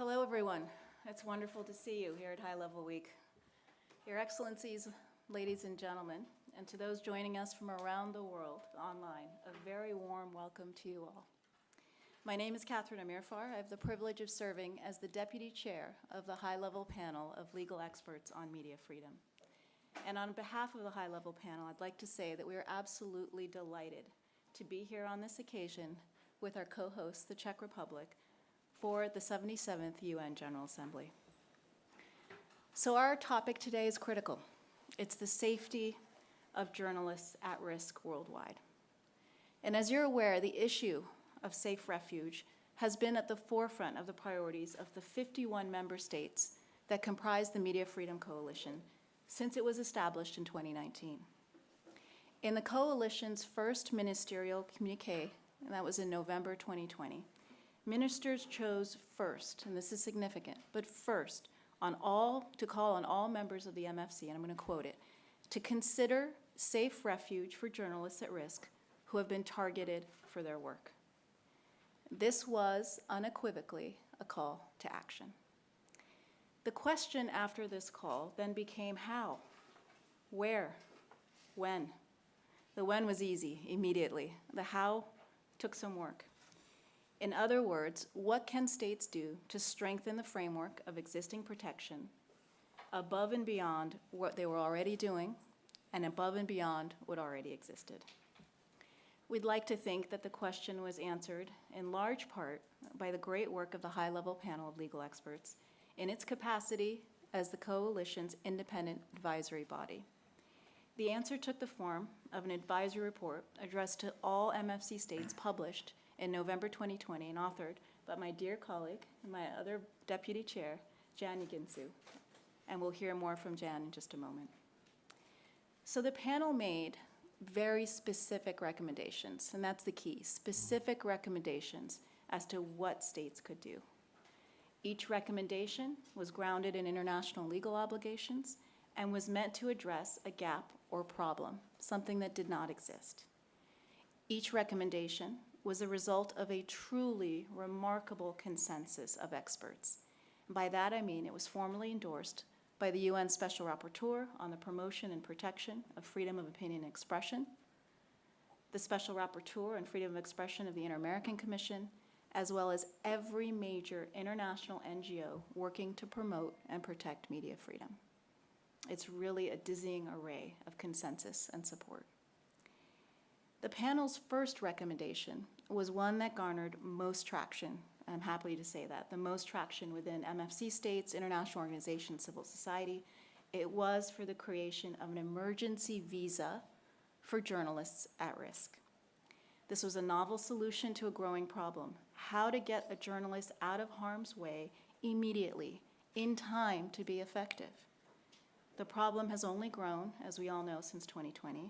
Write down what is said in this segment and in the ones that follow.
Hello, everyone. It's wonderful to see you here at High Level Week. Your Excellencies, ladies and gentlemen, and to those joining us from around the world online, a very warm welcome to you all. My name is Catherine Amirfar. I have the privilege of serving as the Deputy Chair of the High Level Panel of Legal Experts on Media Freedom. And on behalf of the High Level Panel, I'd like to say that we are absolutely delighted to be here on this occasion with our co-host, the Czech Republic, for the 77th UN General Assembly. So our topic today is critical. It's the safety of journalists at risk worldwide. And as you're aware, the issue of safe refuge has been at the forefront of the priorities of the 51 member states that comprise the Media Freedom Coalition since it was established in 2019. In the coalition's first ministerial communiqué, and that was in November 2020, ministers chose first, and this is significant, but first, to call on all members of the MFC, and I'm going to quote it, to consider safe refuge for journalists at risk who have been targeted for their work. This was unequivocally a call to action. The question after this call then became how, where, when. The when was easy, immediately. The how took some work. In other words, what can states do to strengthen the framework of existing protection above and beyond what they were already doing and above and beyond what already existed? We'd like to think that the question was answered in large part by the great work of the high-level panel of legal experts in its capacity as the coalition's independent advisory body. The answer took the form of an advisory report addressed to all MFC states published in November 2020 and authored by my dear colleague and my other deputy chair, Yeginsu. And we'll hear more from Jan in just a moment. So the panel made very specific recommendations, and that's the key, specific recommendations as to what states could do. Each recommendation was grounded in international legal obligations and was meant to address a gap or problem, something that did not exist. Each recommendation was a result of a truly remarkable consensus of experts. And by that I mean it was formally endorsed by the UN Special Rapporteur on the promotion and protection of freedom of opinion and expression, the Special Rapporteur on freedom of expression of the Inter-American Commission, as well as every major international NGO working to promote and protect media freedom. It's really a dizzying array of consensus and support. The panel's first recommendation was one that garnered most traction. I'm happy to say that, the most traction within MFC states, international organizations, civil society. It was for the creation of an emergency visa for journalists at risk. This was a novel solution to a growing problem: how to get a journalist out of harm's way immediately, in time to be effective. The problem has only grown, as we all know, since 2020.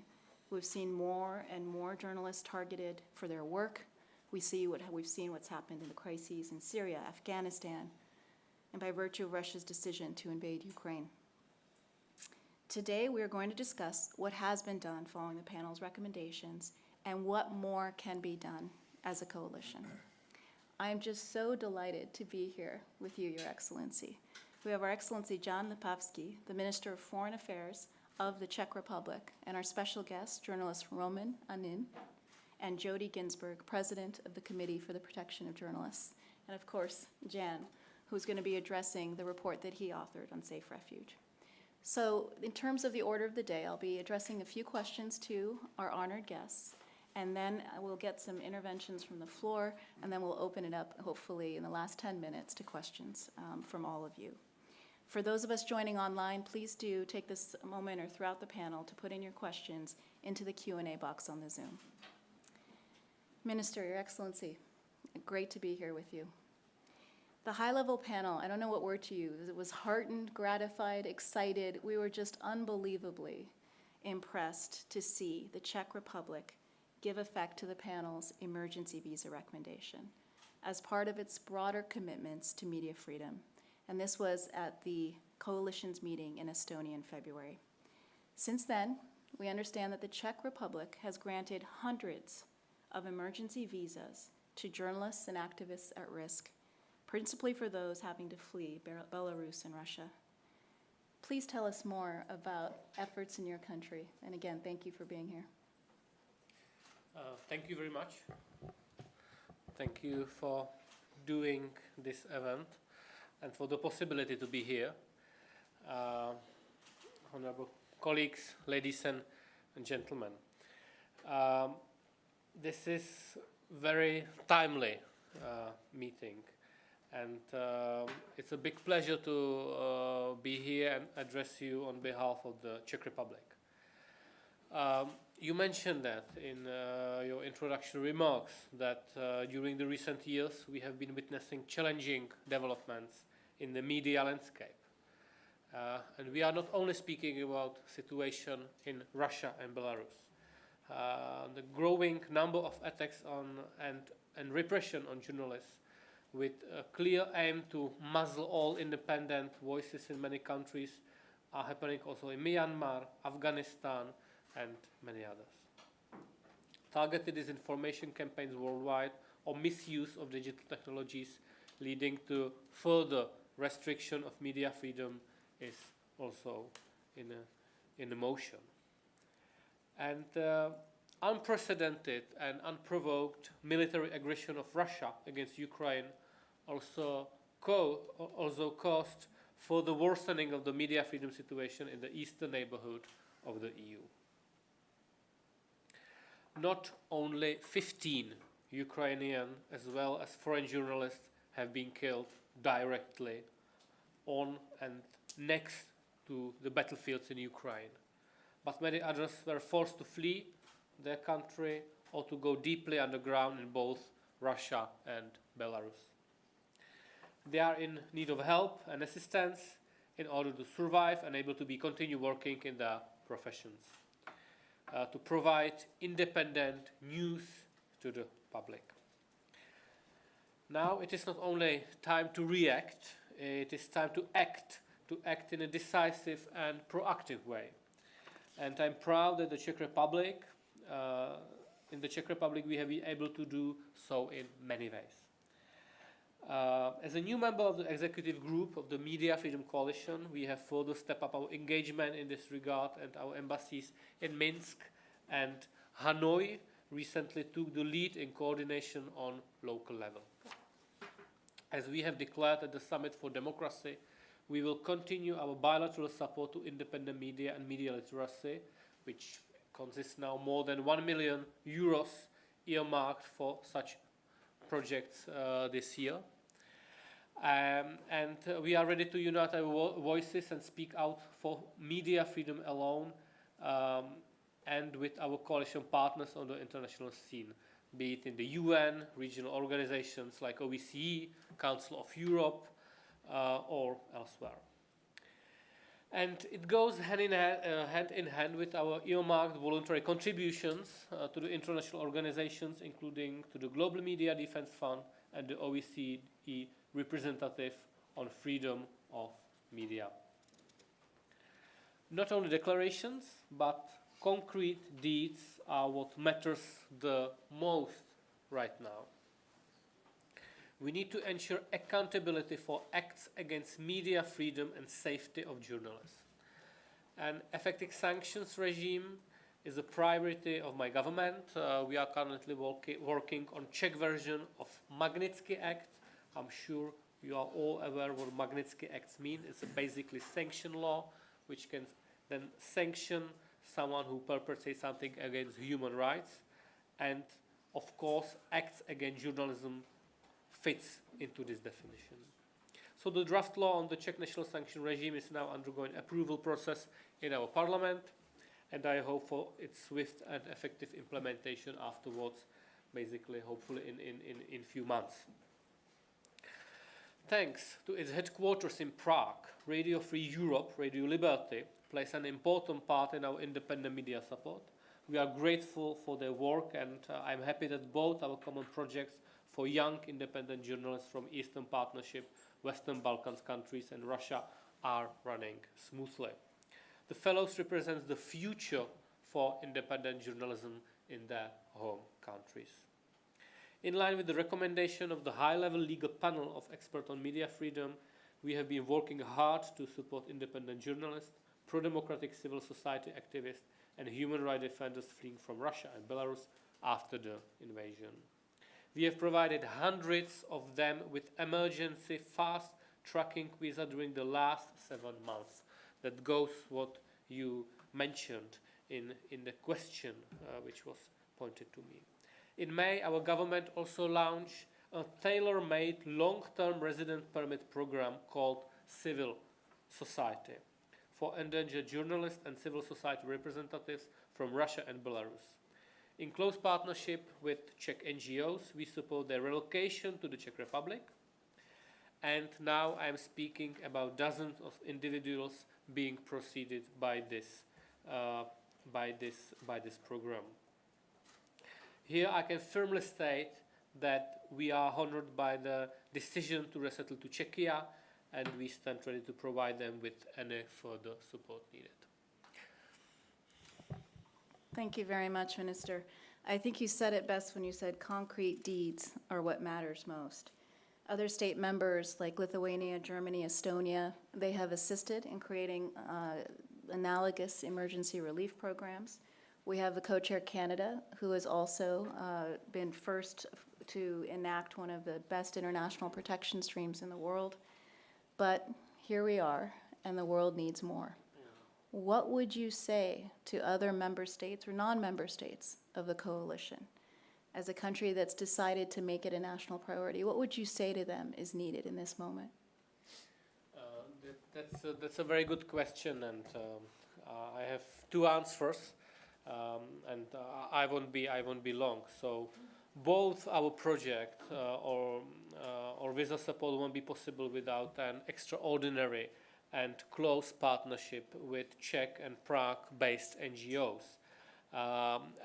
We've seen more and more journalists targeted for their work. We've seen what's happened in the crises in Syria, Afghanistan, and by virtue of Russia's decision to invade Ukraine. Today, we are going to discuss what has been done following the panel's recommendations and what more can be done as a coalition. I am just so delighted to be here with you, Your Excellency. We have Our Excellency Jan Lipavsky, the Minister of Foreign Affairs of the Czech Republic, and our special guest, journalist Anin, and Jodie Ginsberg, President of the Committee for the Protection of Journalists, and of course, Jan, who's going to be addressing the report that he authored on safe refuge. So in terms of the order of the day, I'll be addressing a few questions to our honored guests, and then we'll get some interventions from the floor, and then we'll open it up, hopefully, in the last 10 minutes to questions from all of you. For those of us joining online, please do take this moment or throughout the panel to put in your questions into the Q&A box on the Zoom. Minister, Your Excellency, great to be here with you. The high-level panel, I don't know what word to use. It was heartened, gratified, excited. We were just unbelievably impressed to see the Czech Republic give effect to the panel's emergency visa recommendation as part of its broader commitments to media freedom. And this was at the coalition's meeting in Estonia in February. Since then, we understand that the Czech Republic has granted hundreds of emergency visas to journalists and activists at risk, principally for those having to flee Belarus and Russia. Please tell us more about efforts in your country. And again, thank you for being here. Thank you very much. Thank you for doing this event and for the possibility to be here. Honorable colleagues, ladies and gentlemen. This is very timely meeting, and it's a big pleasure to be here and address you on behalf of the Czech Republic. You mentioned that in your introductory remarks that during the recent years we have been witnessing challenging developments in the media landscape. And we are not only speaking about situation in Russia and Belarus. The growing number of attacks on and repression on journalists with a clear aim to muzzle all independent voices in many countries are happening also in Myanmar, Afghanistan, and many others. Targeted disinformation campaigns worldwide or misuse of digital technologies leading to further restriction of media freedom is also in motion. And unprecedented and unprovoked military aggression of Russia against Ukraine also caused further worsening of the media freedom situation in the eastern neighborhood of the EU. Not only 15 Ukrainian as well as foreign journalists have been killed directly on and next to the battlefields in Ukraine, but many others were forced to flee their country or to go deeply underground in both Russia and Belarus. They are in need of help and assistance in order to survive and able to continue working in their professions, to provide independent news to the public. Now it is not only time to react, it is time to act in a decisive and proactive way. And I'm proud that in the Czech Republic we have been able to do so in many ways. As a new member of the executive group of the Media Freedom Coalition, we have further stepped up our engagement in this regard, and our embassies in Minsk and Hanoi recently took the lead in coordination on local level. As we have declared at the Summit for Democracy, we will continue our bilateral support to independent media and media literacy, which consists now more than €1 million earmarked for such projects this year. And we are ready to unite our voices and speak out for media freedom alone and with our coalition partners on the international scene, be it in the UN, regional organizations like OSCE, Council of Europe, or elsewhere. And it goes hand in hand with our earmarked voluntary contributions to the international organizations, including to the Global Media Defense Fund and the OECD representative on freedom of media. Not only declarations, but concrete deeds are what matters the most right now. We need to ensure accountability for acts against media freedom and safety of journalists. An effective sanctions regime is a priority of my government. We are currently working on Czech version of Magnitsky Act. I'm sure you are all aware what Magnitsky Acts mean. It's a basically sanction law which can then sanction someone who perpetrates something against human rights, and of course acts against journalism fits into this definition. So the draft law on the Czech national sanction regime is now undergoing approval process in our parliament, and I hope for its swift and effective implementation afterwards, basically hopefully in few months. Thanks to its headquarters in Prague, Radio Free Europe, Radio Liberty, plays an important part in our independent media support. We are grateful for their work, and I'm happy that both our common projects for young independent journalists from Eastern Partnership, Western Balkans countries and Russia are running smoothly. The fellows represent the future for independent journalism in their home countries. In line with the recommendation of the high-level legal panel of experts on media freedom, we have been working hard to support independent journalists, pro-democratic civil society activists, and human rights defenders fleeing from Russia and Belarus after the invasion. We have provided hundreds of them with emergency fast tracking visa during the last 7 months. That goes what you mentioned in the question which was pointed to me. In May, our government also launched a tailor-made long-term resident permit program called Civil Society for endangered journalists and civil society representatives from Russia and Belarus. In close partnership with Czech NGOs, we support their relocation to the Czech Republic. And now I am speaking about dozens of individuals being preceded by this program. Here I can firmly state that we are honored by the decision to resettle to Czechia, and we stand ready to provide them with any further support needed. Thank you very much, Minister. I think you said it best when you said concrete deeds are what matters most. Other state members like Lithuania, Germany, Estonia, they have assisted in creating analogous emergency relief programs. We have the co-chair Canada, who has also been first to enact one of the best international protection streams in the world. But here we are, and the world needs more. What would you say to other member states or non-member states of the coalition? As a country that's decided to make it a national priority, what would you say to them is needed in this moment? That's a very good question, and I have two answers, and I won't be long. So, both our project or visa support won't be possible without an extraordinary and close partnership with Czech and Prague-based NGOs.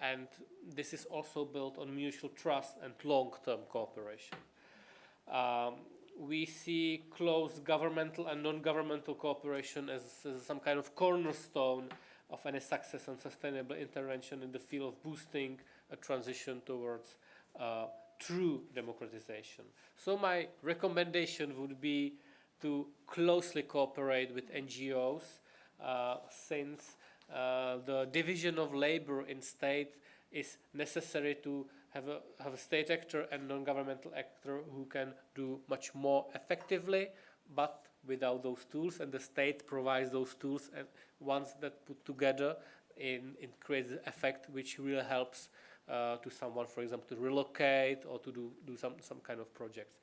And this is also built on mutual trust and long-term cooperation. We see close governmental and non-governmental cooperation as some kind of cornerstone of any success and sustainable intervention in the field of boosting a transition towards true democratization. So my recommendation would be to closely cooperate with NGOs since the division of labor in state is necessary to have a state actor and non-governmental actor who can do much more effectively, but without those tools, and the state provides those tools, and once that put together, it creates an effect which really helps to someone, for example, to relocate or to do some kind of projects.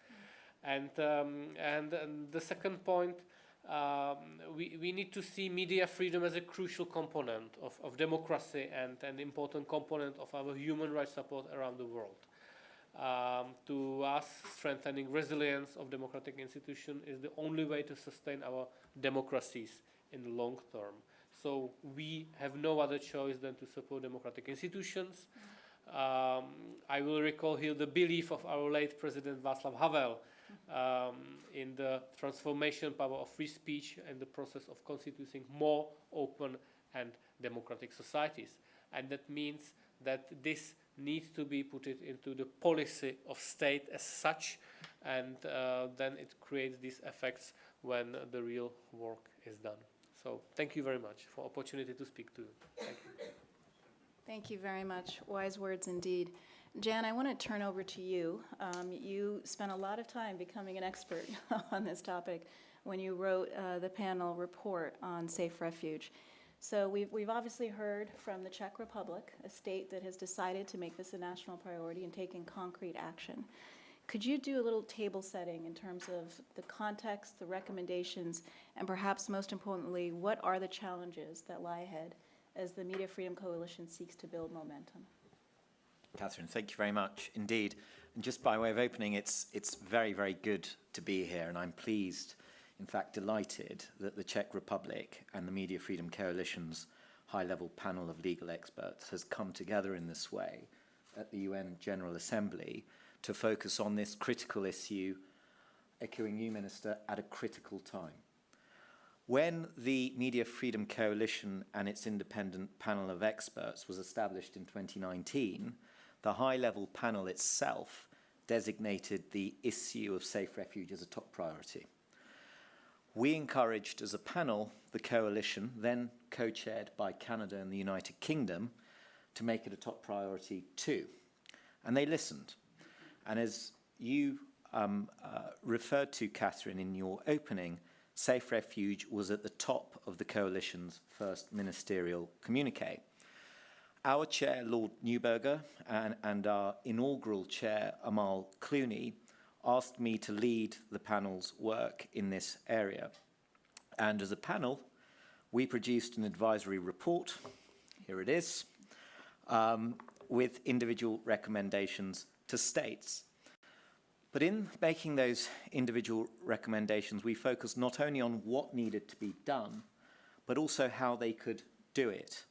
And the second point, we need to see media freedom as a crucial component of democracy and an important component of our human rights support around the world. To us, strengthening resilience of democratic institutions is the only way to sustain our democracies in the long term. So we have no other choice than to support democratic institutions. I will recall here the belief of our late President Václav Havel in the transformation power of free speech and the process of constituting more open and democratic societies. And that means that this needs to be put into the policy of state as such, and then it creates these effects when the real work is done. So thank you very much for the opportunity to speak to you. Thank you. Thank you very much. Wise words indeed. Jan, I want to turn over to you. You spent a lot of time becoming an expert on this topic when you wrote the panel report on Safe Refuge. So we've obviously heard from the Czech Republic, a state that has decided to make this a national priority and taking concrete action. Could you do a little table setting in terms of the context, the recommendations, and perhaps most importantly, what are the challenges that lie ahead as the Media Freedom Coalition seeks to build momentum? Catherine, thank you very much indeed. And just by way of opening, it's very, very good to be here, and I'm pleased, in fact delighted, that the Czech Republic and the Media Freedom Coalition's high-level panel of legal experts has come together in this way at the UN General Assembly to focus on this critical issue, echoing you, Minister, at a critical time. When the Media Freedom Coalition and its independent panel of experts was established in 2019, the high-level panel itself designated the issue of safe refuge as a top priority. We encouraged as a panel the coalition, then co-chaired by Canada and the United Kingdom, to make it a top priority too. And they listened. And as you referred to, Catherine, in your opening, safe refuge was at the top of the coalition's first ministerial communique. Our chair, Lord Neuberger, and our inaugural chair, Amal Clooney, asked me to lead the panel's work in this area. And as a panel, we produced an advisory report, here it is, with individual recommendations to states. But in making those individual recommendations, we focused not only on what needed to be done, but also how they could do it.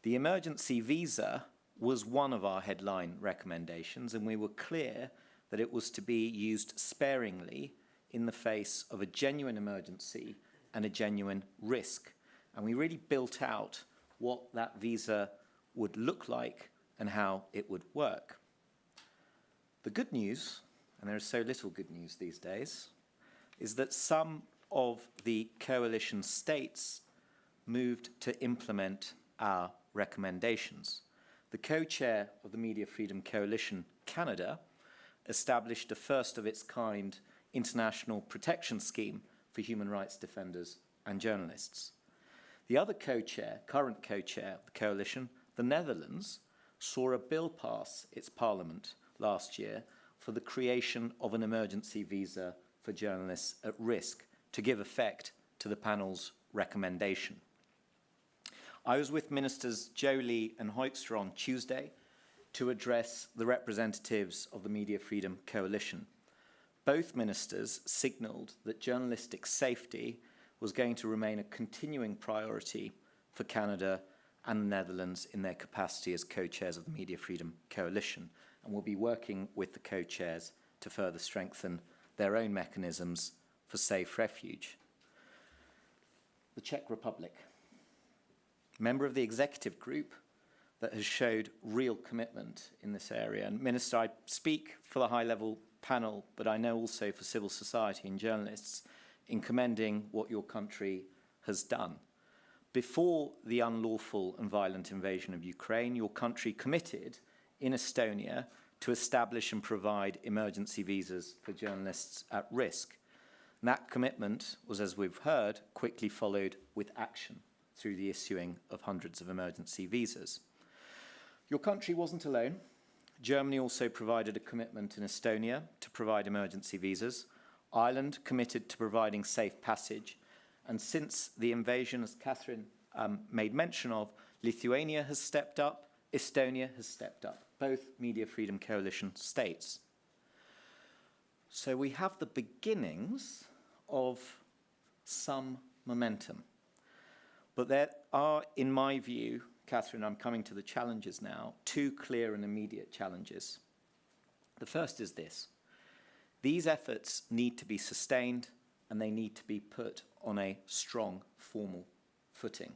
The emergency visa was one of our headline recommendations, and we were clear that it was to be used sparingly in the face of a genuine emergency and a genuine risk. And we really built out what that visa would look like and how it would work. The good news, and there is so little good news these days, is that some of the coalition states moved to implement our recommendations. The co-chair of the Media Freedom Coalition, Canada, established a first-of-its-kind international protection scheme for human rights defenders and journalists. The other co-chair, current co-chair of the coalition, the Netherlands, saw a bill pass its parliament last year for the creation of an emergency visa for journalists at risk to give effect to the panel's recommendation. I was with Ministers Jolie and Hoekstra on Tuesday to address the representatives of the Media Freedom Coalition. Both ministers signalled that journalistic safety was going to remain a continuing priority for Canada and the Netherlands in their capacity as co-chairs of the Media Freedom Coalition, and will be working with the co-chairs to further strengthen their own mechanisms for safe refuge. The Czech Republic, member of the executive group that has showed real commitment in this area. And Minister, I speak for the high-level panel, but I know also for civil society and journalists in commending what your country has done. Before the unlawful and violent invasion of Ukraine, your country committed in Estonia to establish and provide emergency visas for journalists at risk. And that commitment was, as we've heard, quickly followed with action through the issuing of hundreds of emergency visas. Your country wasn't alone. Germany also provided a commitment in Estonia to provide emergency visas. Ireland committed to providing safe passage. And since the invasion, as Catherine made mention of, Lithuania has stepped up, Estonia has stepped up, both Media Freedom Coalition states. So we have the beginnings of some momentum. But there are, in my view, Catherine, I'm coming to the challenges now, two clear and immediate challenges. The first is this. These efforts need to be sustained and they need to be put on a strong formal footing.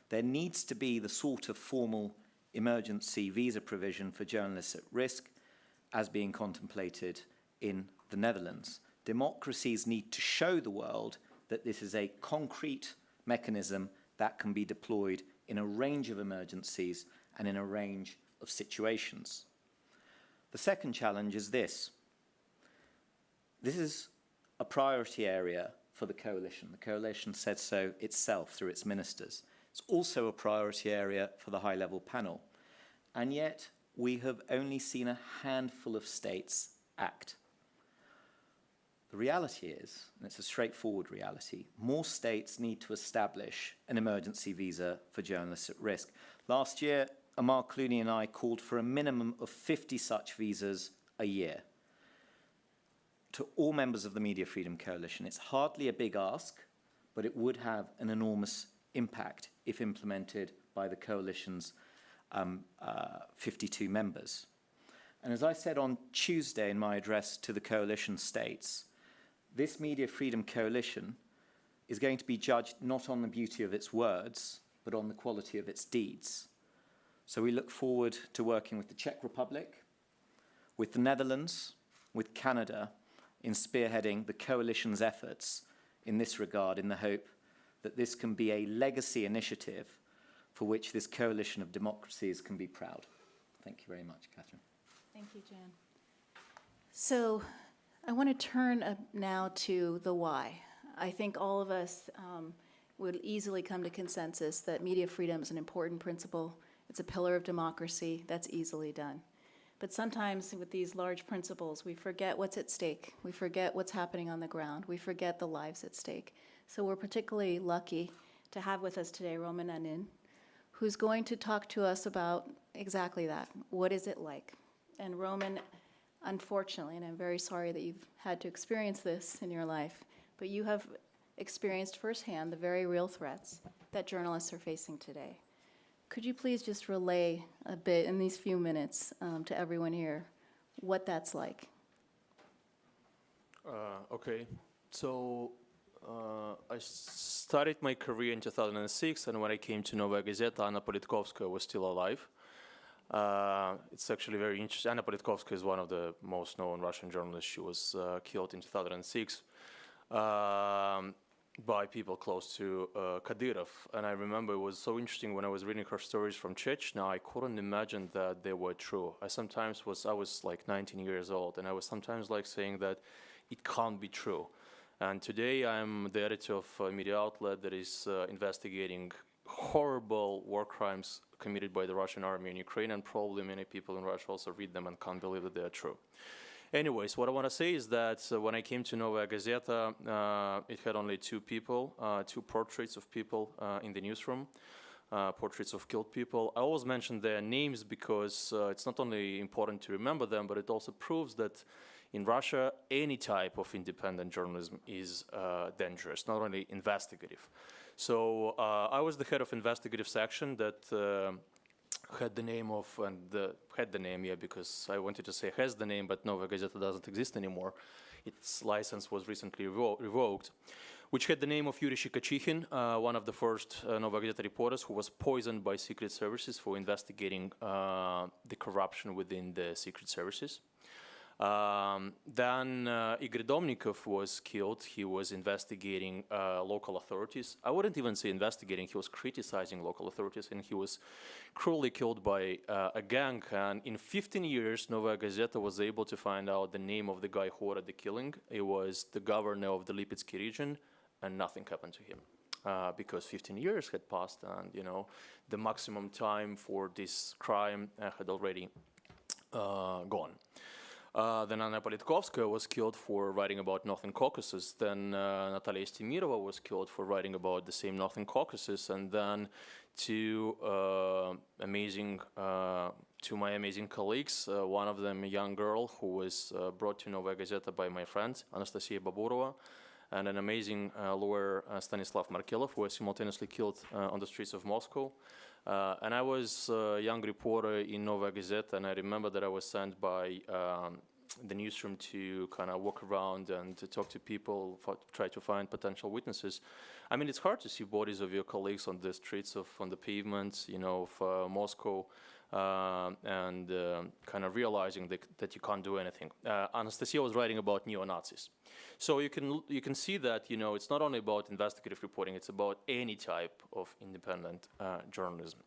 There needs to be the sort of formal emergency visa provision for journalists at risk as being contemplated in the Netherlands. Democracies need to show the world that this is a concrete mechanism that can be deployed in a range of emergencies and in a range of situations. The second challenge is this. This is a priority area for the coalition. The coalition said so itself through its ministers. It's also a priority area for the high-level panel. And yet, we have only seen a handful of states act. The reality is, and it's a straightforward reality, more states need to establish an emergency visa for journalists at risk. Last year, Amal Clooney and I called for a minimum of 50 such visas a year to all members of the Media Freedom Coalition. It's hardly a big ask, but it would have an enormous impact if implemented by the coalition's 52 members. And as I said on Tuesday in my address to the coalition states, this Media Freedom Coalition is going to be judged not on the beauty of its words, but on the quality of its deeds. So we look forward to working with the Czech Republic, with the Netherlands, with Canada, in spearheading the coalition's efforts in this regard, in the hope that this can be a legacy initiative for which this coalition of democracies can be proud. Thank you very much, Catherine. Thank you, Jan. So I want to turn now to the why. I think all of us would easily come to consensus that media freedom is an important principle. It's a pillar of democracy. That's easily done. But sometimes with these large principles, we forget what's at stake. We forget what's happening on the ground. We forget the lives at stake. So we're particularly lucky to have with us today Roman Anin, who's going to talk to us about exactly that. What is it like? And Roman, unfortunately, and I'm very sorry that you've had to experience this in your life, but you have experienced firsthand the very real threats that journalists are facing today. Could you please just relay a bit in these few minutes to everyone here what that's like? Okay, so I started my career in 2006, and when I came to Novaya Gazeta, Anna Politkovskaya was still alive. It's actually very interesting. Anna Politkovskaya is one of the most known Russian journalists. She was killed in 2006 by people close to Kadyrov. And I remember it was so interesting when I was reading her stories from Chechnya, I couldn't imagine that they were true. I was like 19 years old, and I was sometimes like saying that it can't be true. And today I'm the editor of a media outlet that is investigating horrible war crimes committed by the Russian army in Ukraine, and probably many people in Russia also read them and can't believe that they are true. Anyways, what I want to say is that when I came to Novaya Gazeta, it had only two people, two portraits of people in the newsroom, portraits of killed people. I always mention their names because it's not only important to remember them, but it also proves that in Russia, any type of independent journalism is dangerous, not only investigative. So I was the head of investigative section that had the name of, because I wanted to say has the name, but Novaya Gazeta doesn't exist anymore. Its license was recently revoked, which had the name of Yuri Shikachyhin, one of the first Novaya Gazeta reporters who was poisoned by secret services for investigating the corruption within the secret services. Then Igor Domnikov was killed. He was investigating local authorities. I wouldn't even say investigating, he was criticizing local authorities, and he was cruelly killed by a gang. And in 15 years, Novaya Gazeta was able to find out the name of the guy who ordered the killing. It was the governor of the Lipavsky region, and nothing happened to him. Because 15 years had passed, and the maximum time for this crime had already gone. Then Anna Politkovskaya was killed for writing about Northern Caucasus. Then Natalia Estemirova was killed for writing about the same Northern Caucasus. And then two my amazing colleagues, one of them a young girl who was brought to Novaya Gazeta by my friend, Anastasia Baburova, and an amazing lawyer, Stanislav Markelov, who was simultaneously killed on the streets of Moscow. And I was a young reporter in Novaya Gazeta, and I remember that I was sent by the newsroom to kind of walk around and to talk to people, try to find potential witnesses. I mean, it's hard to see bodies of your colleagues on the streets, on the pavements, of Moscow, and kind of realizing that you can't do anything. Anastasia was writing about neo-Nazis. So you can see that it's not only about investigative reporting; it's about any type of independent journalism.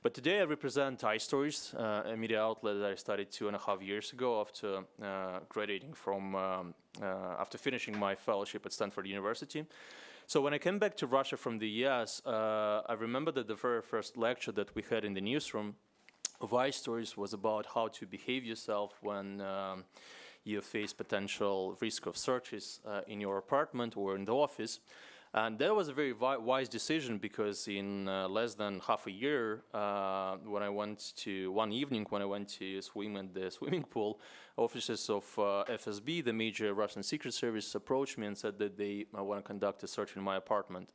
But today I represent iStories, a media outlet that I started 2.5 years ago after graduating after finishing my fellowship at Stanford University. So when I came back to Russia from the US, I remember that the very first lecture that we had in the newsroom of iStories was about how to behave yourself when you face potential risk of searches in your apartment or in the office. And that was a very wise decision, because in less than half a year, one evening when I went to swim in the swimming pool, officers of FSB, the major Russian secret service, approached me and said that they want to conduct a search in my apartment.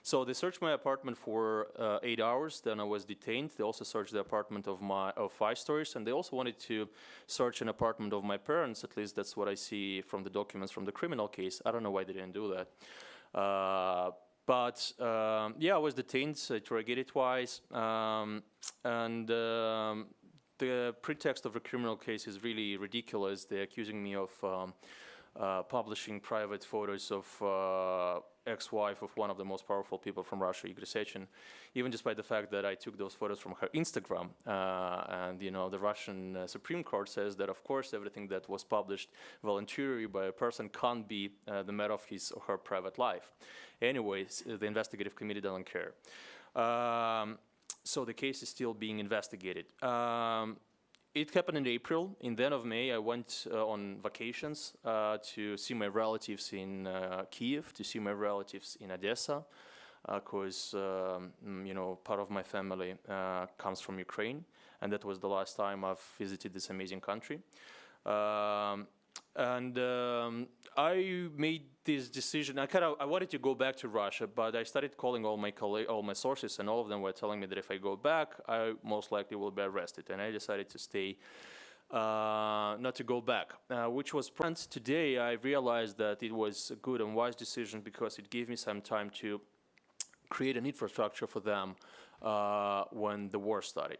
So they searched my apartment for 8 hours. Then I was detained. They also searched the apartment of iStories, and they also wanted to search an apartment of my parents. At least that's what I see from the documents from the criminal case. I don't know why they didn't do that. But I was detained, interrogated twice, and the pretext of a criminal case is really ridiculous. They're accusing me of publishing private photos of ex-wife of one of the most powerful people from Russia, Igor Sechin, even despite the fact that I took those photos from her Instagram. And you know, the Russian Supreme Court says that, of course, everything that was published voluntarily by a person can't be the matter of his or her private life. Anyways, the investigative committee doesn't care. So the case is still being investigated. It happened in April. In the end of May, I went on vacations to see my relatives in Kiev, to see my relatives in Odessa, because you know, part of my family comes from Ukraine, and that was the last time I've visited this amazing country. I made this decision. I wanted to go back to Russia, but I started calling all my sources, and all of them were telling me that if I go back, I most likely will be arrested. And I decided to stay, not to go back, which was planned. Today, I realized that it was a good and wise decision because it gave me some time to create an infrastructure for them when the war started.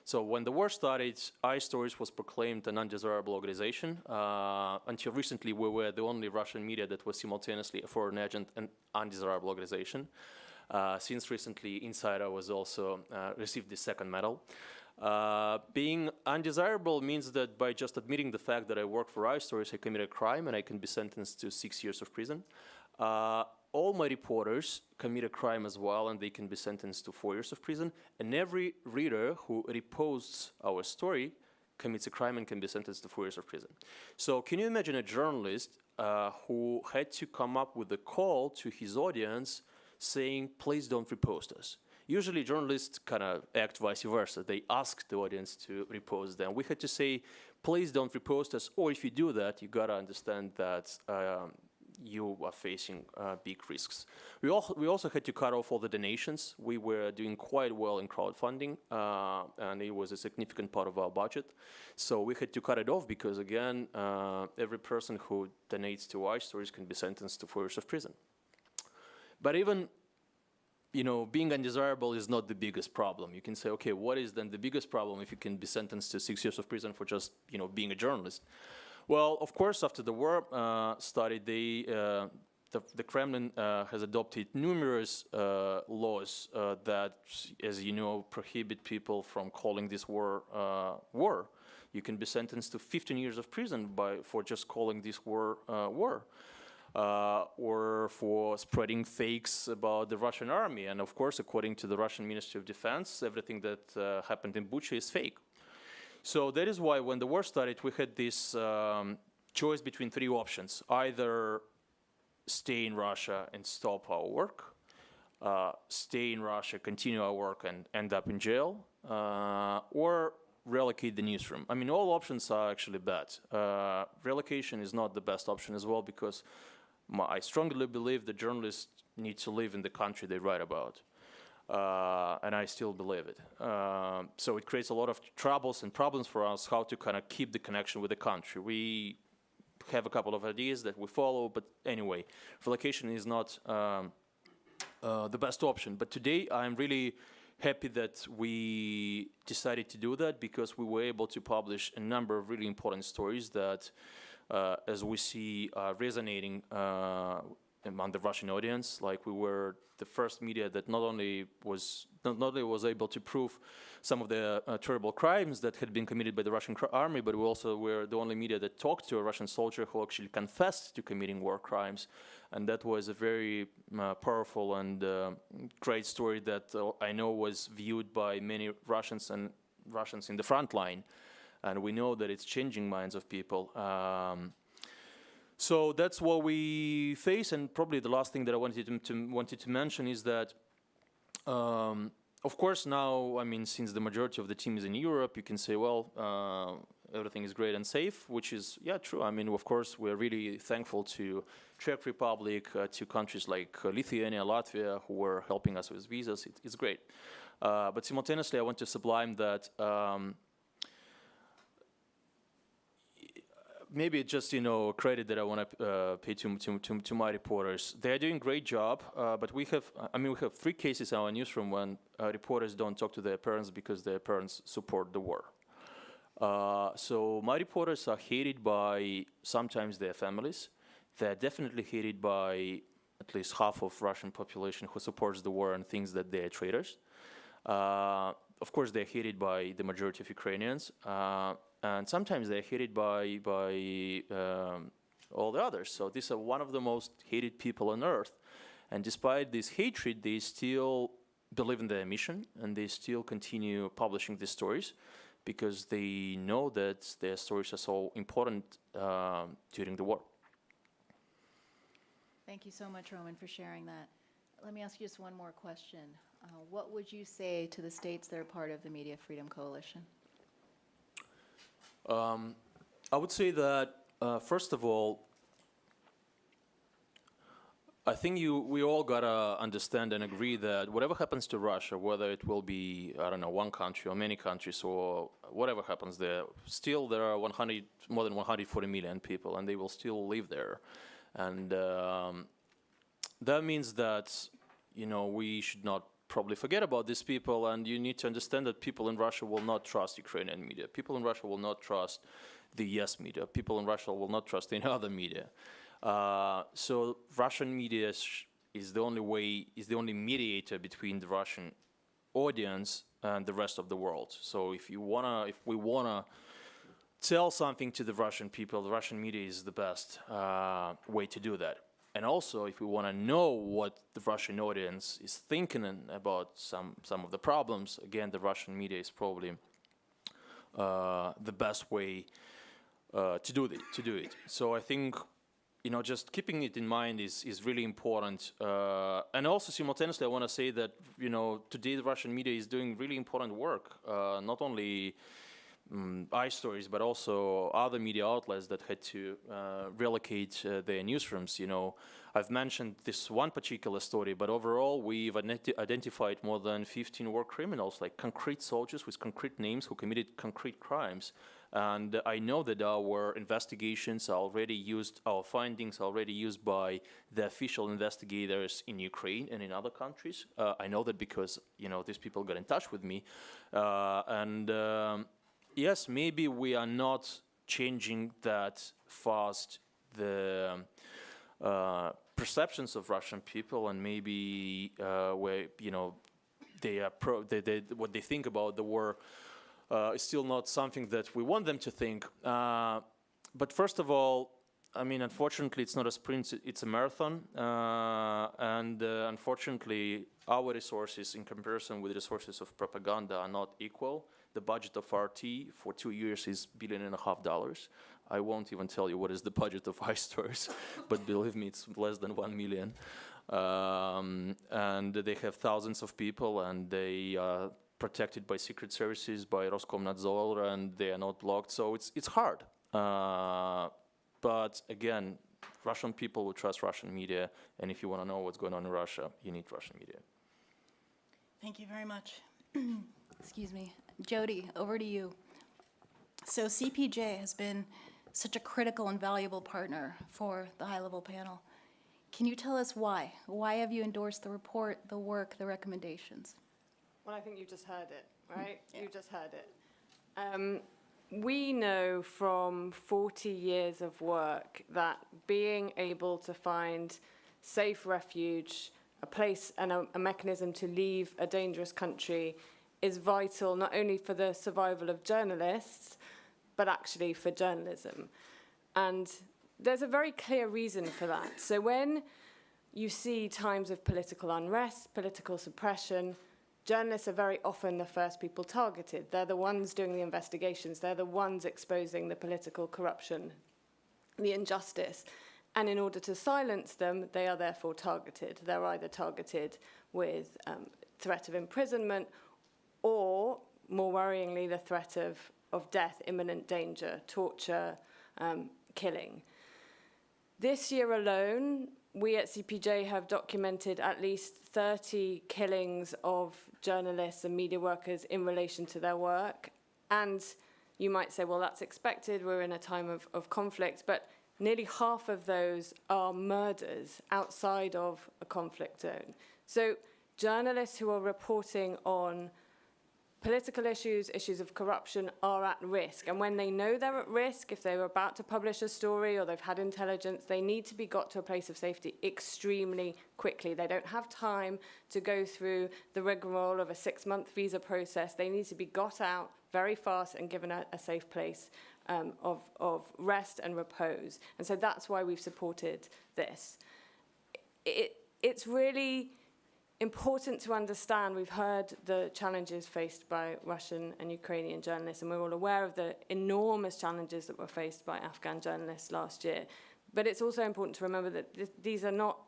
So when the war started, iStories was proclaimed an undesirable organization. Until recently, we were the only Russian media that was simultaneously a foreign agent and undesirable organization. Since recently, Insider was also received the second medal. Being undesirable means that by just admitting the fact that I work for iStories, I commit a crime and I can be sentenced to 6 years of prison. All my reporters commit a crime as well, and they can be sentenced to 4 years of prison. And every reader who reposts our story commits a crime and can be sentenced to 4 years of prison. So can you imagine a journalist who had to come up with a call to his audience saying, please don't repost us? Usually journalists kind of act vice versa. They ask the audience to repost them. We had to say, please don't repost us, or if you do that, you gotta understand that you are facing big risks. We also had to cut off all the donations. We were doing quite well in crowdfunding, and it was a significant part of our budget. So we had to cut it off because, again, every person who donates to iStories can be sentenced to 4 years of prison. But even, you know, being undesirable is not the biggest problem. You can say, okay, what is then the biggest problem if you can be sentenced to 6 years of prison for just, you know, being a journalist? Well, of course, after the war started, the Kremlin has adopted numerous laws that, as you know, prohibit people from calling this war war. You can be sentenced to 15 years of prison for just calling this war war, or for spreading fakes about the Russian army. And of course, according to the Russian Ministry of Defense, everything that happened in Bucha is fake. So that is why when the war started, we had this choice between three options. Either stay in Russia and stop our work, stay in Russia, continue our work and end up in jail, or relocate the newsroom. I mean, all options are actually bad. Relocation is not the best option as well because I strongly believe that journalists need to live in the country they write about. And I still believe it. So it creates a lot of troubles and problems for us how to kind of keep the connection with the country. We have a couple of ideas that we follow, but anyway, relocation is not the best option. But today I'm really happy that we decided to do that because we were able to publish a number of really important stories that, as we see, are resonating among the Russian audience. Like we were the first media that not only was able to prove some of the terrible crimes that had been committed by the Russian army, but we also were the only media that talked to a Russian soldier who actually confessed to committing war crimes. And that was a very powerful and great story that I know was viewed by many Russians and Russians in the front line. And we know that it's changing minds of people. So that's what we face, and probably the last thing that I wanted to mention is that, of course, now, I mean, since the majority of the team is in Europe, you can say, well, everything is great and safe, which is, yeah, true. I mean, of course, we're really thankful to Czech Republic, to countries like Lithuania, Latvia, who were helping us with visas. It's great. But simultaneously, I want to sublime that maybe it's just, you know, credit that I want to pay to my reporters. They are doing a great job, but we have 3 cases in our newsroom when reporters don't talk to their parents because their parents support the war. So my reporters are hated by sometimes their families. They're definitely hated by at least half of Russian population who supports the war and thinks that they're traitors. Of course, they're hated by the majority of Ukrainians, and sometimes they're hated by all the others. So these are one of the most hated people on earth. And despite this hatred, they still believe in their mission, and they still continue publishing these stories because they know that their stories are so important during the war. Thank you so much, Roman, for sharing that. Let me ask you just one more question. What would you say to the states that are part of the Media Freedom Coalition? I would say that, first of all, I think we all gotta understand and agree that whatever happens to Russia, whether it will be, I don't know, one country or many countries or whatever happens there, still there are more than 140 million people, and they will still live there. And that means that, we should not probably forget about these people, and you need to understand that people in Russia will not trust Ukrainian media. People in Russia will not trust the yes media. People in Russia will not trust any other media. So Russian media is the only mediator between the Russian audience and the rest of the world. So if we wanna tell something to the Russian people, the Russian media is the best way to do that. And also, if we want to know what the Russian audience is thinking about some of the problems, again, the Russian media is probably the best way to do it. So I think, just keeping it in mind is really important. And also, simultaneously, I want to say that, today the Russian media is doing really important work, not only iStories, but also other media outlets that had to relocate their newsrooms. I've mentioned this one particular story, but overall we've identified more than 15 war criminals, like concrete soldiers with concrete names who committed concrete crimes. And I know that our investigations are already used, our findings are already used by the official investigators in Ukraine and in other countries. I know that because, these people got in touch with me. Yes, maybe we are not changing that fast the perceptions of Russian people, and maybe where they are what they think about the war is still not something that we want them to think. But first of all, unfortunately, it's not a sprint; it's a marathon, and unfortunately, our resources in comparison with the resources of propaganda are not equal. The budget of RT for 2 years is $1.5 billion. I won't even tell you what is the budget of iStories, but believe me, it's less than 1 million. And they have thousands of people, and they are protected by secret services, by Roskomnadzor, and they are not blocked. So it's hard. But again, Russian people will trust Russian media, and if you want to know what's going on in Russia, you need Russian media. Thank you very much. Excuse me. Jodie, over to you. So CPJ has been such a critical and valuable partner for the high-level panel. Can you tell us why? Why have you endorsed the report, the work, the recommendations? Well, I think you just heard it, right? Yeah. You just heard it. We know from 40 years of work that being able to find safe refuge, a place and a mechanism to leave a dangerous country is vital not only for the survival of journalists, but actually for journalism. And there's a very clear reason for that. So when you see times of political unrest, political suppression, journalists are very often the first people targeted. They're the ones doing the investigations. They're the ones exposing the political corruption, the injustice. And in order to silence them, they are therefore targeted. They're either targeted with threat of imprisonment or, more worryingly, the threat of death, imminent danger, torture, killing. This year alone, we at CPJ have documented at least 30 killings of journalists and media workers in relation to their work. And you might say, well, that's expected. We're in a time of conflict. But nearly half of those are murders outside of a conflict zone. So journalists who are reporting on political issues, issues of corruption are at risk. And when they know they're at risk, if they're about to publish a story or they've had intelligence, they need to be got to a place of safety extremely quickly. They don't have time to go through the rigmarole of a 6-month visa process. They need to be got out very fast and given a safe place of rest and repose. And so that's why we've supported this. It's really important to understand, we've heard the challenges faced by Russian and Ukrainian journalists, and we're all aware of the enormous challenges that were faced by Afghan journalists last year. But it's also important to remember that these are not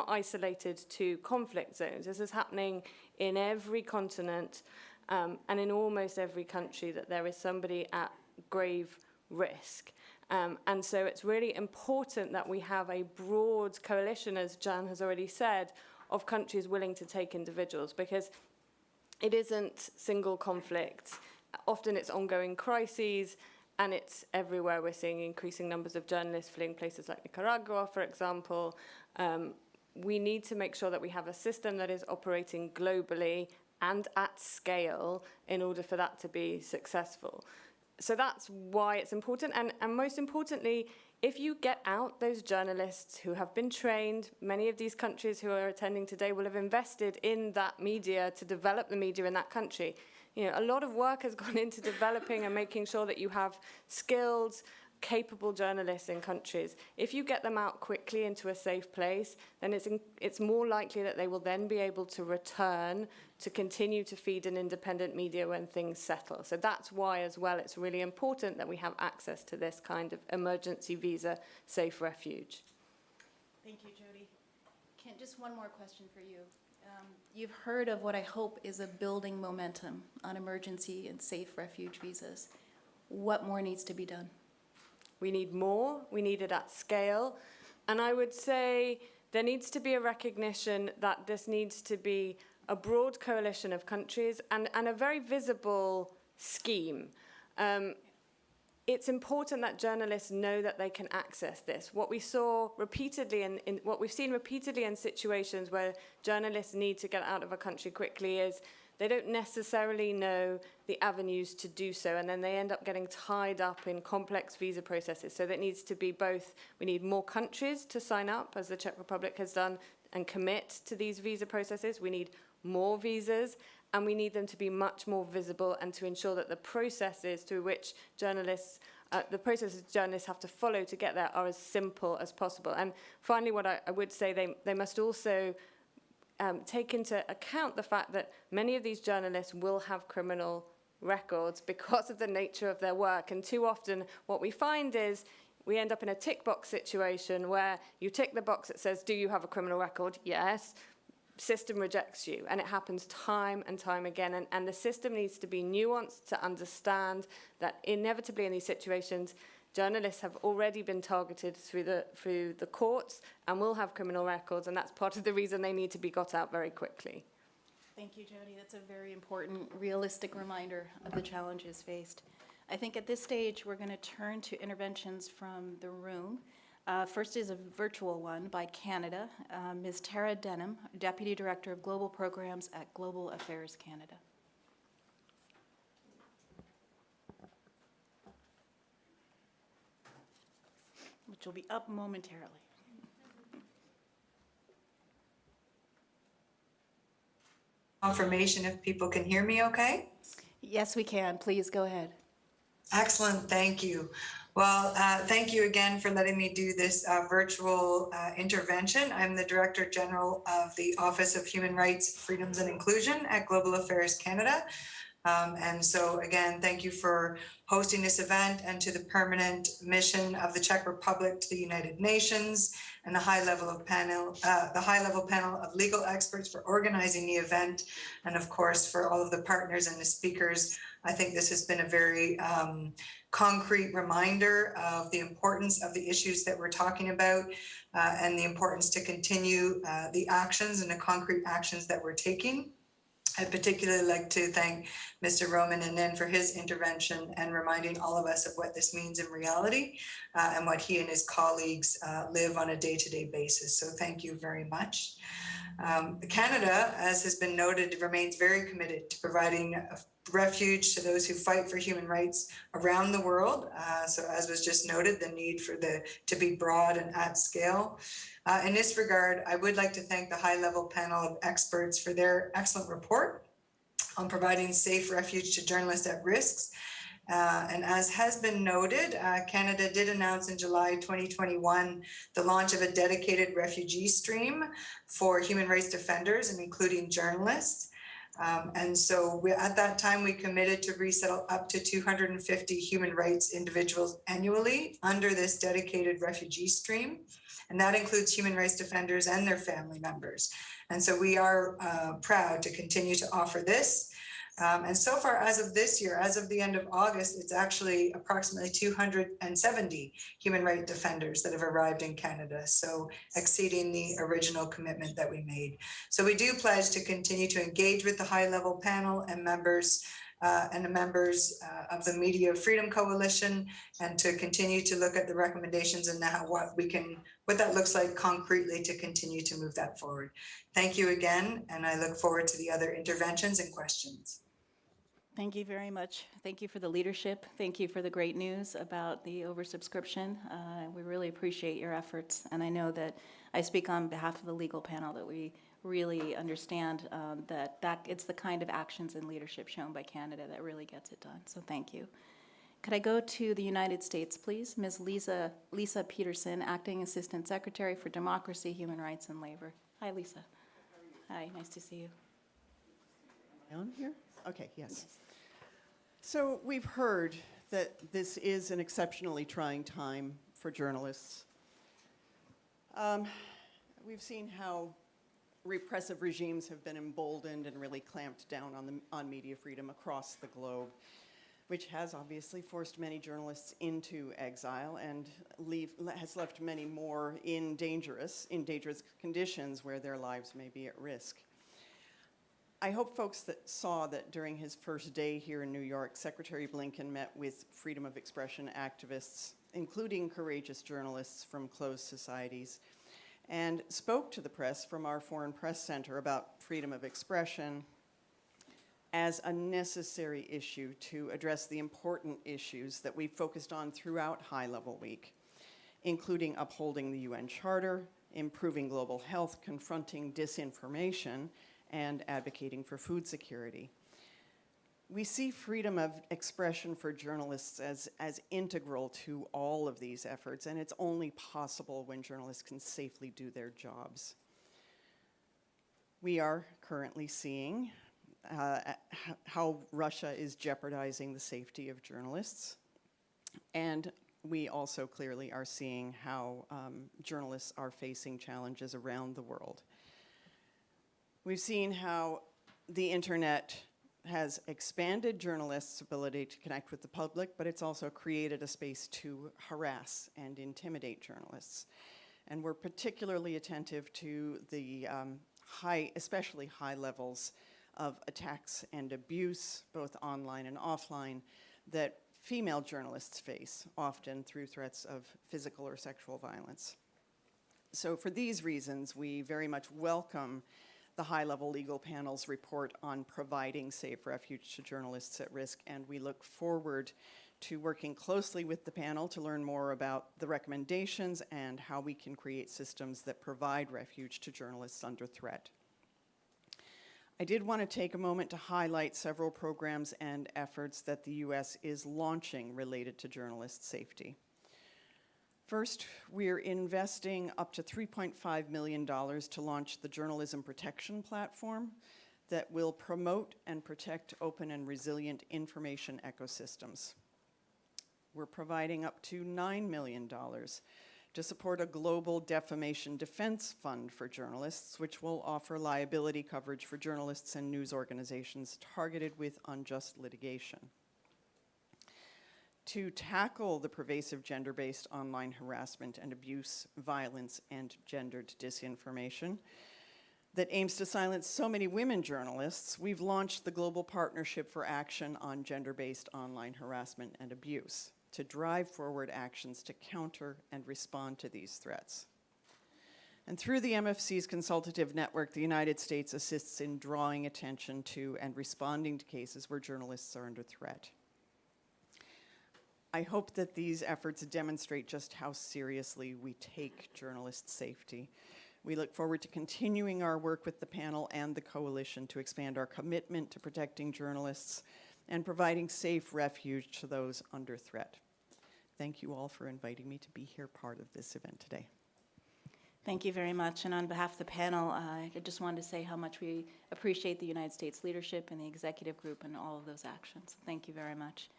isolated to conflict zones. This is happening in every continent and in almost every country, that there is somebody at grave risk. And so it's really important that we have a broad coalition, as Jan has already said, of countries willing to take individuals, because it isn't single conflicts. Often it's ongoing crises, and it's everywhere. We're seeing increasing numbers of journalists fleeing places like Nicaragua, for example. We need to make sure that we have a system that is operating globally and at scale in order for that to be successful. So that's why it's important. And most importantly, if you get out those journalists who have been trained, many of these countries who are attending today will have invested in that media to develop the media in that country. You know, a lot of work has gone into developing and making sure that you have skilled, capable journalists in countries. If you get them out quickly into a safe place, then it's more likely that they will then be able to return to continue to feed an independent media when things settle. So that's why, as well, it's really important that we have access to this kind of emergency visa safe refuge. Thank you, Jodie. Kent, just one more question for you. You've heard of what I hope is a building momentum on emergency and safe refuge visas. What more needs to be done? We need more. We need it at scale. And I would say there needs to be a recognition that this needs to be a broad coalition of countries and a very visible scheme. It's important that journalists know that they can access this. What we saw repeatedly what we've seen repeatedly in situations where journalists need to get out of a country quickly is they don't necessarily know the avenues to do so, and then they end up getting tied up in complex visa processes. So that needs to be both, we need more countries to sign up, as the Czech Republic has done, and commit to these visa processes. We need more visas, and we need them to be much more visible and to ensure that the processes through which journalists have to follow to get there are as simple as possible. And finally, what I would say, they must also take into account the fact that many of these journalists will have criminal records because of the nature of their work. And too often what we find is we end up in a tick box situation where you tick the box that says, do you have a criminal record? Yes. System rejects you, and it happens time and time again. And the system needs to be nuanced to understand that inevitably in these situations, journalists have already been targeted through the courts and will have criminal records, and that's part of the reason they need to be got out very quickly. Thank you, Jodie. That's a very important, realistic reminder of the challenges faced. I think at this stage, we're going to turn to interventions from the room. First is a virtual one by Canada. Ms. Tara Denham, Deputy Director of Global Programs at Global Affairs Canada. Which will be up momentarily. Confirmation if people can hear me okay? Yes, we can. Please go ahead. Excellent, thank you. Well, thank you again for letting me do this virtual intervention. I'm the Director General of the Office of Human Rights, Freedoms and Inclusion at Global Affairs Canada. And so again, thank you for hosting this event, and to the permanent mission of the Czech Republic to the United Nations and the high-level panel of legal experts for organizing the event, and of course for all of the partners and the speakers. I think this has been a very concrete reminder of the importance of the issues that we're talking about, and the importance to continue the actions and the concrete actions that we're taking. I'd particularly like to thank Mr. Roman Anin for his intervention and reminding all of us of what this means in reality and what he and his colleagues live on a day-to-day basis. So thank you very much. Canada, as has been noted, remains very committed to providing a refuge to those who fight for human rights around the world. So as was just noted, the need for to be broad and at scale. In this regard, I would like to thank the high-level panel of experts for their excellent report on providing safe refuge to journalists at risks. And as has been noted, Canada did announce in July 2021 the launch of a dedicated refugee stream for human rights defenders and including journalists. And so at that time, we committed to resettle up to 250 human rights individuals annually under this dedicated refugee stream. And that includes human rights defenders and their family members. And so we are proud to continue to offer this. And so far, as of this year, as of the end of August, it's actually approximately 270 human rights defenders that have arrived in Canada, so exceeding the original commitment that we made. So we do pledge to continue to engage with the high-level panel and members of the Media Freedom Coalition, and to continue to look at the recommendations and now what that looks like concretely to continue to move that forward. Thank you again, and I look forward to the other interventions and questions. Thank you very much. Thank you for the leadership. Thank you for the great news about the oversubscription. We really appreciate your efforts. And I know that I speak on behalf of the legal panel that we really understand that it's the kind of actions and leadership shown by Canada that really gets it done. So thank you. Could I go to the United States, please? Ms. Lisa Peterson, Acting Assistant Secretary for Democracy, Human Rights, and Labor. Hi, Lisa. Hi, nice to see you. Am I on here? Okay, yes. So we've heard that this is an exceptionally trying time for journalists. We've seen how repressive regimes have been emboldened and really clamped down on media freedom across the globe, which has obviously forced many journalists into exile and has left many more in dangerous conditions where their lives may be at risk. I hope folks that saw that during his first day here in New York, Secretary Blinken met with freedom of expression activists, including courageous journalists from closed societies, and spoke to the press from our Foreign Press Center about freedom of expression as a necessary issue to address the important issues that we've focused on throughout High Level Week, including upholding the UN Charter, improving global health, confronting disinformation, and advocating for food security. We see freedom of expression for journalists as integral to all of these efforts, and it's only possible when journalists can safely do their jobs. We are currently seeing how Russia is jeopardizing the safety of journalists, and we also clearly are seeing how journalists are facing challenges around the world. We've seen how the internet has expanded journalists' ability to connect with the public, but it's also created a space to harass and intimidate journalists. And we're particularly attentive to the especially high levels of attacks and abuse, both online and offline, that female journalists face, often through threats of physical or sexual violence. So for these reasons, we very much welcome the high-level legal panel's report on providing safe refuge to journalists at risk, and we look forward to working closely with the panel to learn more about the recommendations and how we can create systems that provide refuge to journalists under threat. I did want to take a moment to highlight several programs and efforts that the U.S. is launching related to journalist safety. First, we're investing up to $3.5 million to launch the Journalism Protection Platform that will promote and protect open and resilient information ecosystems. We're providing up to $9 million to support a global defamation defense fund for journalists, which will offer liability coverage for journalists and news organizations targeted with unjust litigation. To tackle the pervasive gender-based online harassment and abuse, violence, and gendered disinformation, that aims to silence so many women journalists, we've launched the Global Partnership for Action on Gender-Based Online Harassment and Abuse to drive forward actions to counter and respond to these threats. And through the MFC's consultative network, the United States assists in drawing attention to and responding to cases where journalists are under threat. I hope that these efforts demonstrate just how seriously we take journalist safety. We look forward to continuing our work with the panel and the coalition to expand our commitment to protecting journalists and providing safe refuge to those under threat. Thank you all for inviting me to be here part of this event today. Thank you very much. And on behalf of the panel, I just wanted to say how much we appreciate the United States leadership and the executive group and all of those actions. Thank you very much.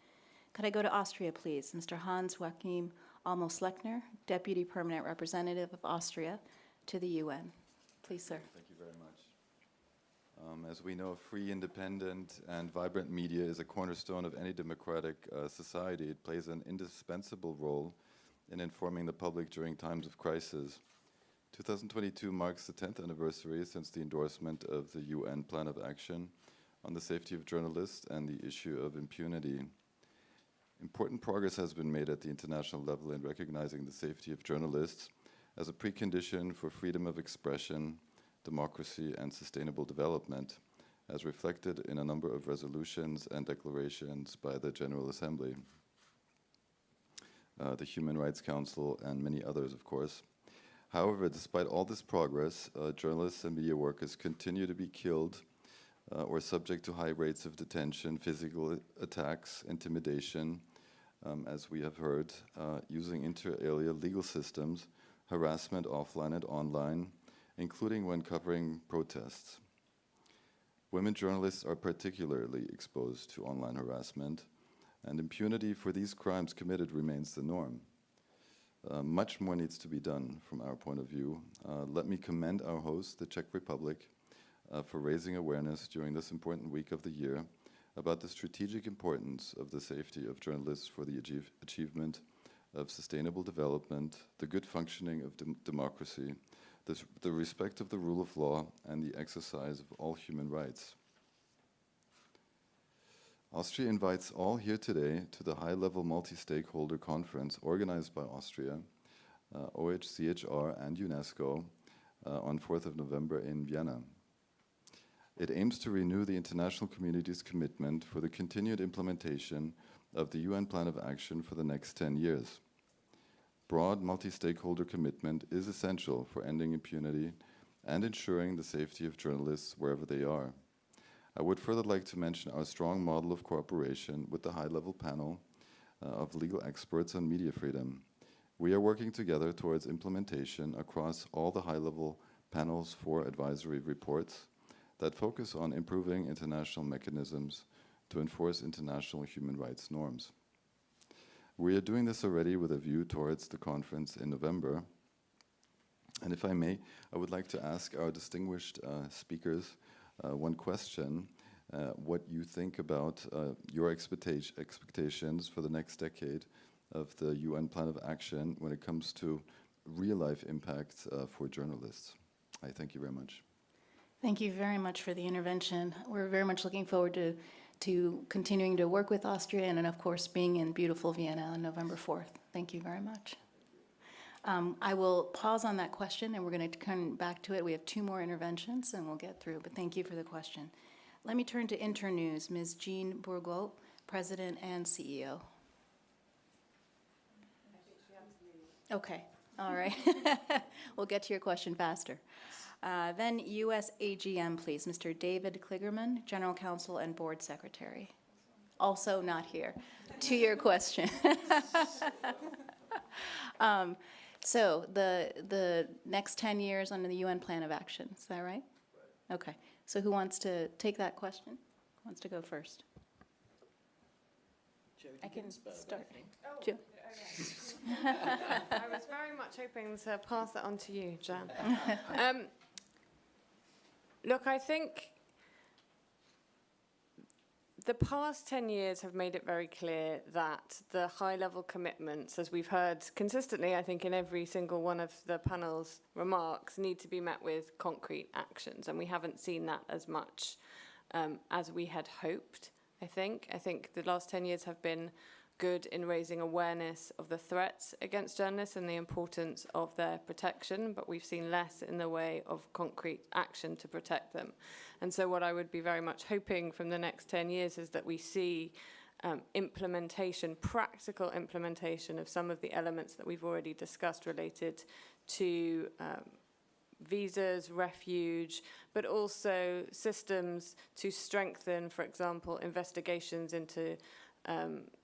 Could I go to Austria, please? Mr. Hans-Joachim Almos-Lechner, Deputy Permanent Representative of Austria to the UN. Please, sir. Thank you very much. As we know, free, independent, and vibrant media is a cornerstone of any democratic society. It plays an indispensable role in informing the public during times of crisis. 2022 marks the 10th anniversary since the endorsement of the UN Plan of Action on the safety of journalists and the issue of impunity. Important progress has been made at the international level in recognizing the safety of journalists as a precondition for freedom of expression, democracy, and sustainable development, as reflected in a number of resolutions and declarations by the General Assembly, the Human Rights Council, and many others, of course. However, despite all this progress, journalists and media workers continue to be killed or subject to high rates of detention, physical attacks, intimidation, as we have heard, using inter alia legal systems, harassment offline and online, including when covering protests. Women journalists are particularly exposed to online harassment, and impunity for these crimes committed remains the norm. Much more needs to be done from our point of view. Let me commend our host, the Czech Republic, for raising awareness during this important week of the year about the strategic importance of the safety of journalists for the achievement of sustainable development, the good functioning of democracy, the respect of the rule of law, and the exercise of all human rights. Austria invites all here today to the high-level multi-stakeholder conference organized by Austria, OHCHR, and UNESCO on 4th of November in Vienna. It aims to renew the international community's commitment for the continued implementation of the UN Plan of Action for the next 10 years. Broad multi-stakeholder commitment is essential for ending impunity and ensuring the safety of journalists wherever they are. I would further like to mention our strong model of cooperation with the high-level panel of legal experts on media freedom. We are working together towards implementation across all the high-level panels for advisory reports that focus on improving international mechanisms to enforce international human rights norms. We are doing this already with a view towards the conference in November. And if I may, I would like to ask our distinguished speakers one question, what you think about your expectations for the next decade of the UN Plan of Action when it comes to real-life impacts for journalists. I thank you very much. Thank you very much for the intervention. We're very much looking forward to continuing to work with Austria and of course being in beautiful Vienna on November 4th. Thank you very much. I will pause on that question and we're going to come back to it. We have 2 more interventions and we'll get through, but thank you for the question. Let me turn to Internews, Ms. Jean Bourgault, President and CEO. Okay, all right. We'll get to your question faster. Then US AGM, please. Mr. David Kligerman, General Counsel and Board Secretary. Also not here. To your question. So the next 10 years under the UN Plan of Action, is that right? Okay. So who wants to take that question? Who wants to go first? Jodie I can Ginsberg, start. I think. Oh, Jo- I was very much hoping to pass that on to you, Jan. Look, I think The past 10 years have made it very clear that the high-level commitments, as we've heard consistently, I think, in every single one of the panel's remarks, need to be met with concrete actions, and we haven't seen that as much as we had hoped, I think. I think the last 10 years have been good in raising awareness of the threats against journalists and the importance of their protection, but we've seen less in the way of concrete action to protect them. And so what I would be very much hoping from the next 10 years is that we see implementation, practical implementation of some of the elements that we've already discussed related to visas, refuge, but also systems to strengthen, for example, investigations into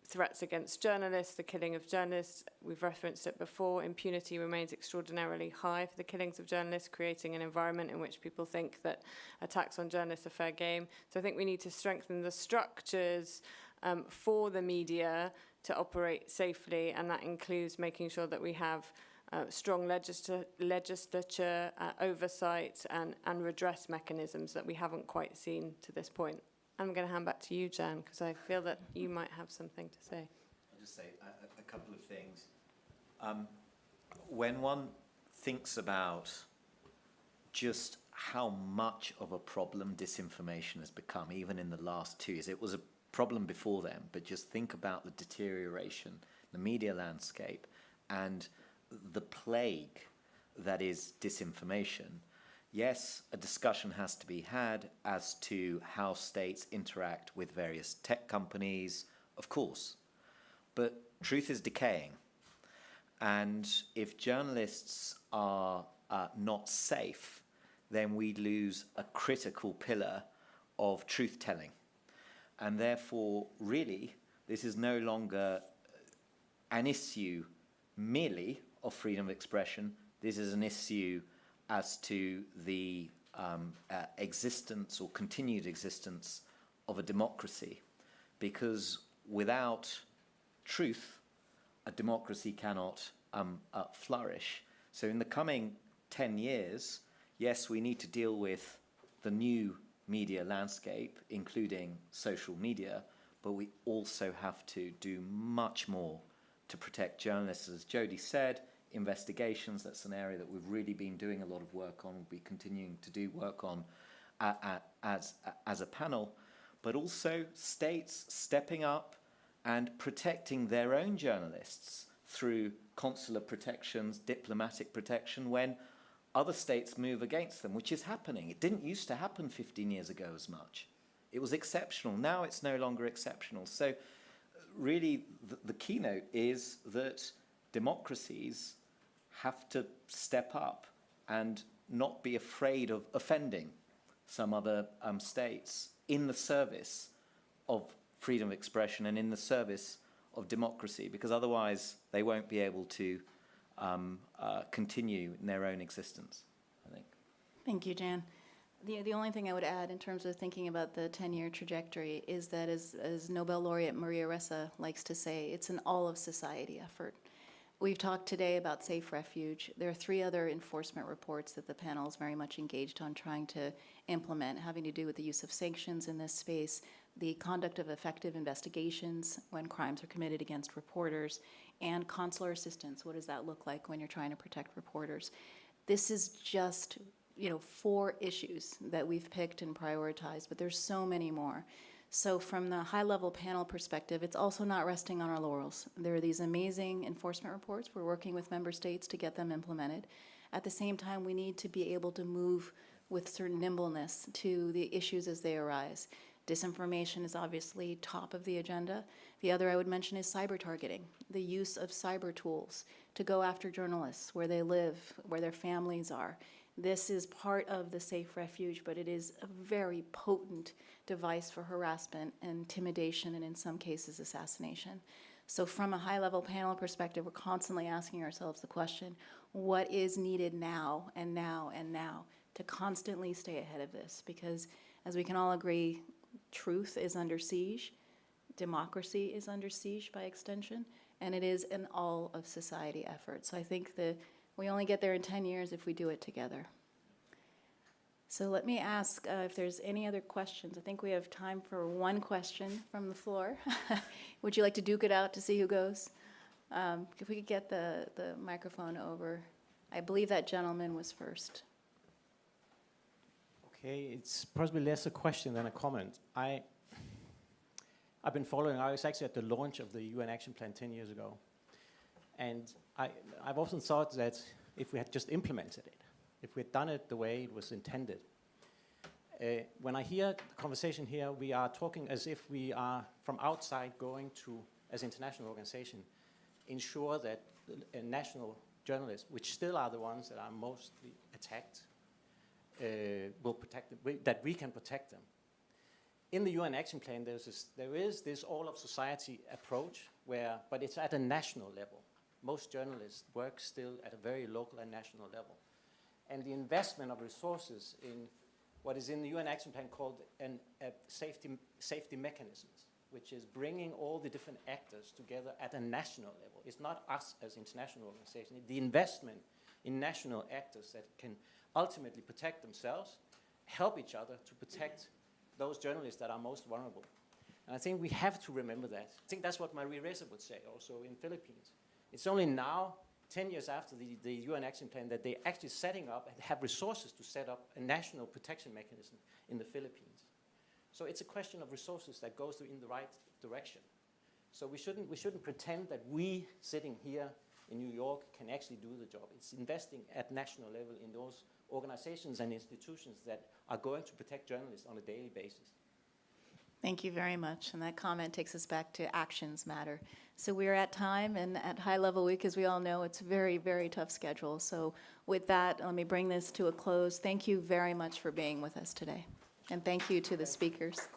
threats against journalists, the killing of journalists. We've referenced it before. Impunity remains extraordinarily high for the killings of journalists, creating an environment in which people think that attacks on journalists are fair game. So I think we need to strengthen the structures for the media to operate safely, and that includes making sure that we have strong legislature oversight and redress mechanisms that we haven't quite seen to this point. I'm going to hand back to you, Jan, because I feel that you might have something to say. I'll just say a couple of things. When one thinks about just how much of a problem disinformation has become, even in the last 2 years, it was a problem before then, but just think about the deterioration, the media landscape, and the plague that is disinformation. Yes, a discussion has to be had as to how states interact with various tech companies, of course, but truth is decaying. And if journalists are not safe, then we lose a critical pillar of truth-telling. And therefore, really, this is no longer an issue merely of freedom of expression. This is an issue as to the existence or continued existence of a democracy. Because without truth, a democracy cannot flourish. So in the coming 10 years, yes, we need to deal with the new media landscape, including social media, but we also have to do much more to protect journalists. As Jodie said, investigations, that's an area that we've really been doing a lot of work on, we'll be continuing to do work on as a panel, but also states stepping up and protecting their own journalists through consular protections, diplomatic protection, when other states move against them, which is happening. It didn't used to happen 15 years ago as much. It was exceptional. Now it's no longer exceptional. So really the keynote is that democracies have to step up and not be afraid of offending some other states in the service of freedom of expression and in the service of democracy, because otherwise they won't be able to continue in their own existence, I think. Thank you, Jan. The only thing I would add in terms of thinking about the 10-year trajectory is that, as Nobel laureate Maria Ressa likes to say, it's an all-of-society effort. We've talked today about Safe Refuge. There are 3 other enforcement reports that the panel is very much engaged on trying to implement, having to do with the use of sanctions in this space, the conduct of effective investigations when crimes are committed against reporters, and consular assistance. What does that look like when you're trying to protect reporters? This is just 4 issues that we've picked and prioritized, but there's so many more. So from the high-level panel perspective, it's also not resting on our laurels. There are these amazing enforcement reports. We're working with member states to get them implemented. At the same time, we need to be able to move with certain nimbleness to the issues as they arise. Disinformation is obviously top of the agenda. The other I would mention is cyber targeting, the use of cyber tools to go after journalists where they live, where their families are. This is part of the Safe Refuge, but it is a very potent device for harassment, intimidation, and in some cases, assassination. So from a high-level panel perspective, we're constantly asking ourselves the question, what is needed now and now and now to constantly stay ahead of this? Because as we can all agree, truth is under siege, democracy is under siege by extension, and it is an all-of-society effort. So I think that we only get there in 10 years if we do it together. So let me ask if there's any other questions. I think we have time for one question from the floor. Would you like to duke it out to see who goes? If we could get the microphone over. I believe that gentleman was first. Okay, it's possibly less a question than a comment. I've been following, I was actually at the launch of the UN Action Plan 10 years ago. And I've often thought that if we had just implemented it, if we had done it the way it was intended. When I hear the conversation here, we are talking as if we are from outside going to, as an international organization, ensure that national journalists, which still are the ones that are mostly attacked, will protect them, that we can protect them. In the UN Action Plan, there is this all-of-society approach, but it's at a national level. Most journalists work still at a very local and national level. And the investment of resources in what is in the UN Action Plan called safety mechanisms, which is bringing all the different actors together at a national level. It's not us as international organization. The investment in national actors that can ultimately protect themselves, help each other to protect those journalists that are most vulnerable. And I think we have to remember that. I think that's what Marie Reza would say also in Philippines. It's only now, 10 years after the UN Action Plan, that they're actually setting up and have resources to set up a national protection mechanism in the Philippines. So it's a question of resources that goes in the right direction. So we shouldn't pretend that we, sitting here in New York, can actually do the job. It's investing at national level in those organizations and institutions that are going to protect journalists on a daily basis. Thank you very much. And that comment takes us back to actions matter. So we're at time, and at High Level Week, as we all know, it's a very, very tough schedule. So with that, let me bring this to a close. Thank you very much for being with us today. And thank you to the speakers.